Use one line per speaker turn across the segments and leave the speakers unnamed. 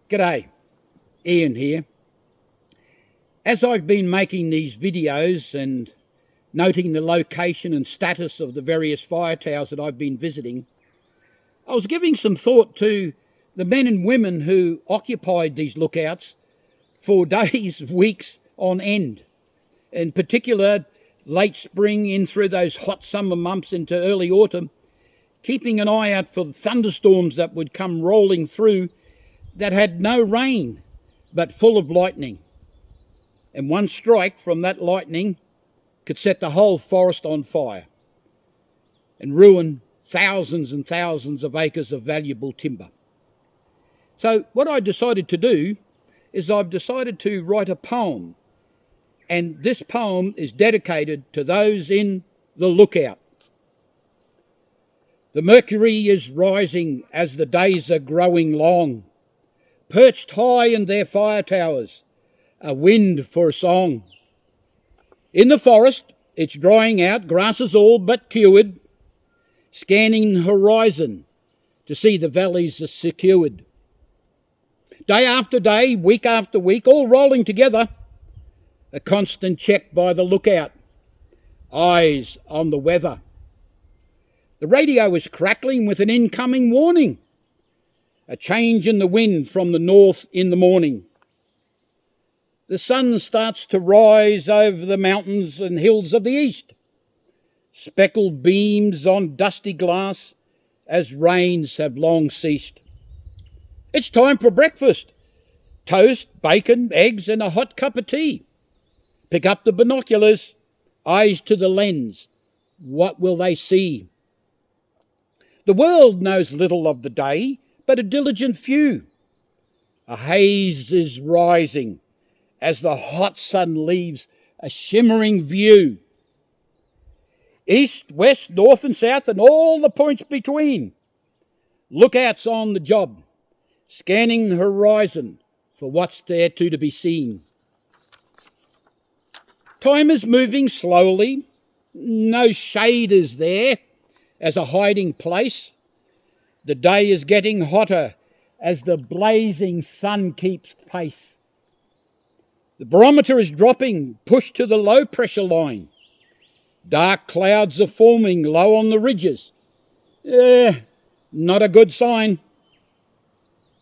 G'day, Ian here. As I've been making these videos and noting the location and status of the various fire towers that I've been visiting, I was giving some thought to the men and women who occupied these lookouts for days, weeks on end. In particular, late spring in through those hot summer months into early autumn, keeping an eye out for the thunderstorms that would come rolling through that had no rain but full of lightning. And one strike from that lightning could set the whole forest on fire and ruin thousands and thousands of acres of valuable timber. So what I decided to do is I've decided to write a poem, and this poem is dedicated to those in the lookout. The mercury is rising as the days are growing long, perched high in their fire towers, a wind for a song. In the forest, it's drying out, grass is all but cured, scanning the horizon to see the valleys are secured. Day after day, week after week, all rolling together, a constant check by the lookout, eyes on the weather. The radio is crackling with an incoming warning, a change in the wind from the north in the morning. The sun starts to rise over the mountains and hills of the east, speckled beams on dusty glass as rains have long ceased. It's time for breakfast. Toast, bacon, eggs and a hot cup of tea. Pick up the binoculars, eyes to the lens. What will they see? The world knows little of the day, but a diligent few. A haze is rising as the hot sun leaves a shimmering view. East, west, north and south and all the points between. Lookouts on the job, scanning the horizon for what's there to be seen. Time is moving slowly. No shade is there as a hiding place. The day is getting hotter as the blazing sun keeps pace. The barometer is dropping, pushed to the low pressure line. Dark clouds are forming low on the ridges. Not a good sign.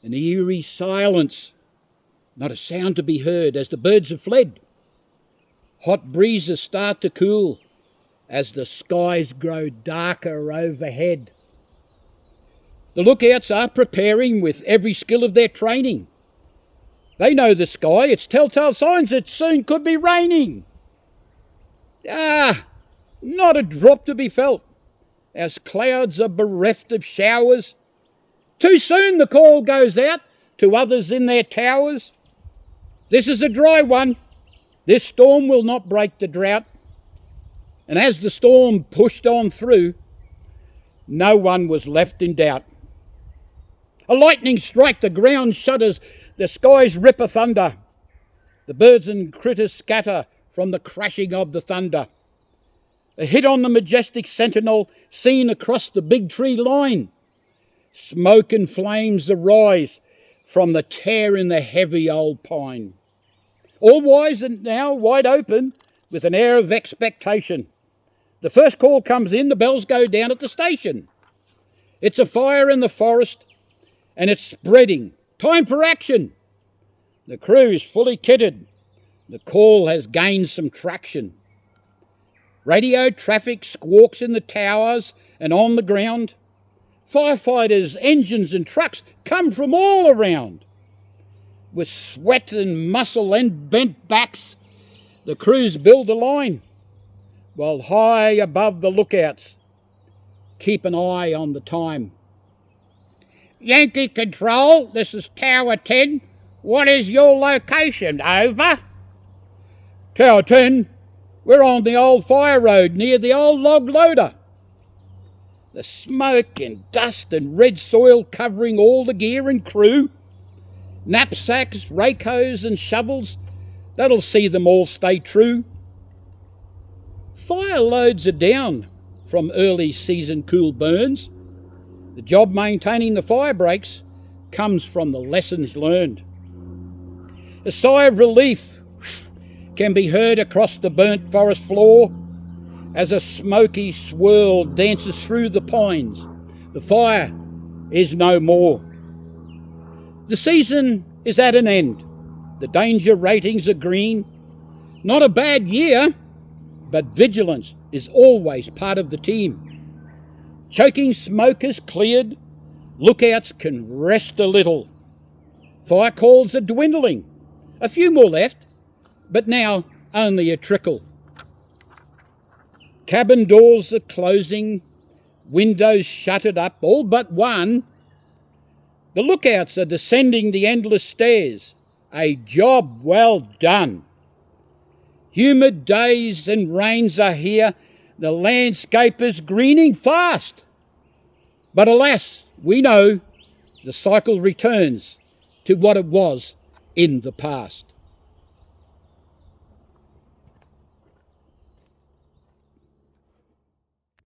An eerie silence, not a sound to be heard as the birds have fled. Hot breezes start to cool as the skies grow darker overhead. The lookouts are preparing with every skill of their training. They know the sky, its telltale signs it soon could be raining. Not a drop to be felt as clouds are bereft of showers. Too soon the call goes out to others in their towers. This is a dry one. This storm will not break the drought. And as the storm pushed on through, no one was left in doubt. A lightning strike, the ground shudders, the skies rip a thunder. The birds and critters scatter from the crashing of the thunder. A hit on the majestic sentinel seen across the big tree line. Smoke and flames arise from the tear in the heavy old pine. All wise and now wide open with an air of expectation. The first call comes in, the bells go down at the station. It's a fire in the forest and it's spreading. Time for action. The crew is fully kitted. The call has gained some traction. Radio traffic squawks in the towers and on the ground. Firefighters, engines and trucks come from all around. With sweat and muscle and bent backs, the crews build a line, while high above the lookouts, keep an eye on the time. Yankee Control, this is Tower 10. What is your location? Over. Tower 10, we're on the old fire road near the old log loader. The smoke and dust and red soil covering all the gear and crew. Knapsacks, rakos and shovels, that'll see them all stay true. Fire loads are down from early season cool burns. The job maintaining the fire breaks comes from the lessons learned. A sigh of relief can be heard across the burnt forest floor as a smoky swirl dances through the pines. The fire is no more. The season is at an end. The danger ratings are green. Not a bad year, but vigilance is always part of the team. Choking smoke is cleared. Lookouts can rest a little. Fire calls are dwindling. A few more left, but now only a trickle. Cabin doors are closing, windows shuttered up, all but one. The lookouts are descending the endless stairs. A job well done. Humid days and rains are here. The landscape is greening fast. But alas, we know the cycle returns to what it was in the past.